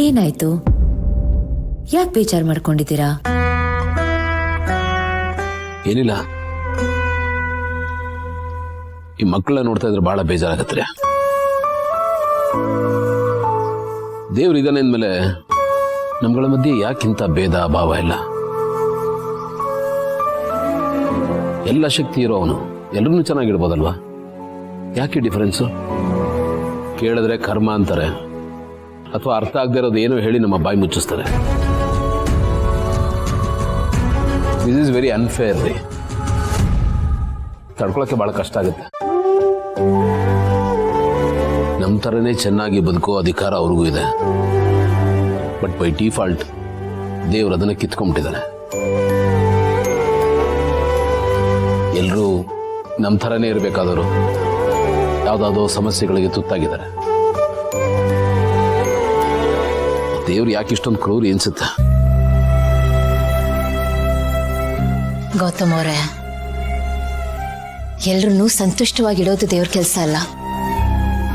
ಏನಾಯ್ತು? ಯಾಕೆ ಬೇಜಾರು ಮಾಡ್ಕೊಂಡಿದ್ದೀರಾ? ಏನಿಲ್ಲ, ಈ ಮಕ್ಕಳನ್ನ ನೋಡ್ತಾ ಇದ್ರೆ ಬಹಳ ಬೇಜಾರಾಗತ್ತೆ. ದೇವ್ರು ಇದ್ದಾನೆ ಅಂದ್ಮೇಲೆ ನಮ್ಗಳ ಮಧ್ಯೆ ಯಾಕಿಂತ ಭೇದ ಭಾವ ಇಲ್ಲ? ಎಲ್ಲ ಶಕ್ತಿ ಇರೋ ಅವನು ಎಲ್ಲರನ್ನೂ ಚೆನ್ನಾಗಿಡ್ಬೋದಲ್ವಾ? ಯಾಕೆ ಡಿಫರೆನ್ಸು? ಕೇಳಿದ್ರೆ ಕರ್ಮ ಅಂತಾರೆ, ಅಥವಾ ಅರ್ಥ ಆಗದೆ ಇರೋದು ಏನೋ ಹೇಳಿ ನಮ್ಮ ಬಾಯಿ ಮುಚ್ಚಿಸ್ತಾರೆ. ದಿಸ್ ಈಸ್ ವೆರಿ ಅನ್ಫೇರ್ ರೀ. ತಡ್ಕೊಳಕ್ಕೆ ಬಹಳ ಕಷ್ಟ ಆಗುತ್ತೆ. ನಮ್ಮ ಥರನೇ ಚೆನ್ನಾಗಿ ಬದುಕೋ ಅಧಿಕಾರ ಅವ್ರಿಗೂ ಇದೆ. ಬಟ್ ಬೈ ಡಿಫಾಲ್ಟ್ ದೇವ್ರು ಅದನ್ನ ಕಿತ್ಕೊಂಡ್ಬಿಟ್ಟಿದ್ದಾನೆ. ಎಲ್ಲರೂ ನಮ್ಮ ಥರನೇ ಇರಬೇಕಾದವರು ಯಾವುದಾದೋ ಸಮಸ್ಯೆಗಳಿಗೆ ತುತ್ತಾಗಿದ್ದಾರೆ. ದೇವ್ರು ಯಾಕೆ ಇಷ್ಟೊಂದು ಕ್ರೂರಿ ಅನ್ಸುತ್ತೆ? ಗೌತಮ್ ಅವರೇ, ಎಲ್ರೂ ಸಂತುಷ್ಟವಾಗಿಡೋದು ದೇವ್ರ ಕೆಲಸ ಅಲ್ಲ.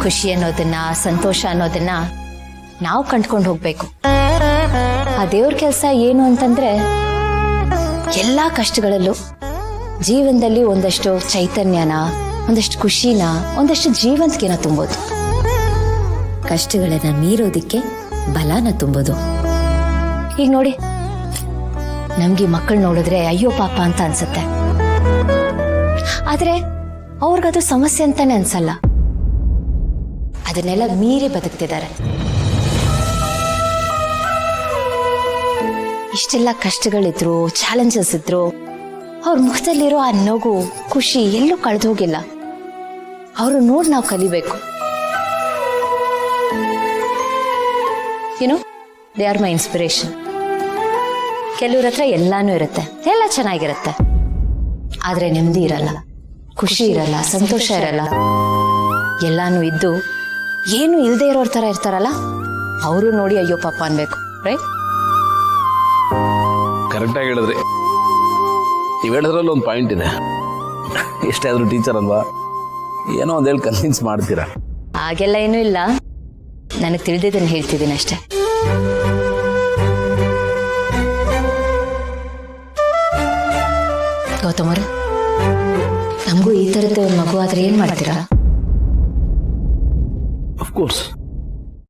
ಖುಷಿ ಅನ್ನೋದನ್ನ, ಸಂತೋಷ ಅನ್ನೋದನ್ನ ನಾವು ಕಂಡ್ಕೊಂಡು ಹೋಗ್ಬೇಕು. ಆ ದೇವ್ರ ಕೆಲಸ ಏನು ಅಂತಂದ್ರೆ, ಎಲ್ಲಾ ಕಷ್ಟಗಳಲ್ಲೂ ಜೀವನದಲ್ಲಿ ಒಂದಷ್ಟು ಚೈತನ್ಯನ, ಒಂದಷ್ಟು ಖುಷಿನ, ಒಂದಷ್ಟು ಜೀವಂತಿಕೆನ ತುಂಬೋದು. ಕಷ್ಟಗಳನ್ನ ಮೀರೋದಿಕ್ಕೆ ಬಲನ ತುಂಬೋದು. ಈಗ ನೋಡಿ, ನಮ್ಗೆ ಮಕ್ಕಳು ನೋಡಿದ್ರೆ ಅಯ್ಯೋ ಪಾಪ ಅಂತ ಅನ್ಸುತ್ತೆ. ಆದ್ರೆ ಅವ್ರಿಗದು ಸಮಸ್ಯೆ ಅಂತಾನೆ ಅನ್ಸಲ್ಲ. ಅದನ್ನೆಲ್ಲ ಮೀರಿ ಬದುಕ್ತಿದ್ದಾರೆ. ಇಷ್ಟೆಲ್ಲ ಕಷ್ಟಗಳಿದ್ರು, ಚಾಲೆಂಜಸ್ ಇದ್ರು, ಅವ್ರ ಮುಖದಲ್ಲಿರೋ ಆ ನಗು, ಖುಷಿ ಎಲ್ಲೂ ಕಳೆದು ಹೋಗಿಲ್ಲ. ಅವರು ನೋಡಿ ನಾವು ಕಲಿಬೇಕು. They are my inspiration. ಕೆಲವ್ರ ಹತ್ರ ಎಲ್ಲಾನು ಇರುತ್ತೆ, ಎಲ್ಲ ಚೆನ್ನಾಗಿರುತ್ತೆ, ಆದ್ರೆ ನೆಮ್ಮದಿ ಇರಲ್ಲ, ಖುಷಿ ಇರಲ್ಲ, ಸಂತೋಷ ಇರಲ್ಲ. ಎಲ್ಲಾನು ಇದ್ದು ಏನು ಇಲ್ಲದೆ ಇರೋರ್ ತರ ಇರ್ತಾರಲ್ಲ, ಅವರು ನೋಡಿ ಅಯ್ಯೋ ಪಾಪ ಅನ್ಬೇಕು. ರೈಟ್? ಕರೆಕ್ಟಾಗಿ ಹೇಳಿದ್ರಿ. ನೀವು ಹೇಳಿದ್ರಲ್ಲಿ ಒಂದು ಪಾಯಿಂಟ್ ಇದೆ. ಎಷ್ಟೇ ಆದ್ರೂ ಟೀಚರ್ ಅಲ್ವಾ, ಏನೋ ಒಂದು ಹೇಳಿ ಕನ್ವಿನ್ಸ್ ಮಾಡ್ತೀರಾ. ಹಾಗೆಲ್ಲ ಏನೂ ಇಲ್ಲ, ನನಗೆ ತಿಳಿದಿದ್ದನ್ನು ಹೇಳ್ತಿದ್ದೀನಿ ಅಷ್ಟೇ. ಗೌತಮ್ ಅವ್ರೆ, ನಮಗೂ ಈ ಥರದ್ದು ಒಂದು ಮಗು ಆದ್ರೆ ಏನ್ ಮಾಡ್ತೀರಾ? Of course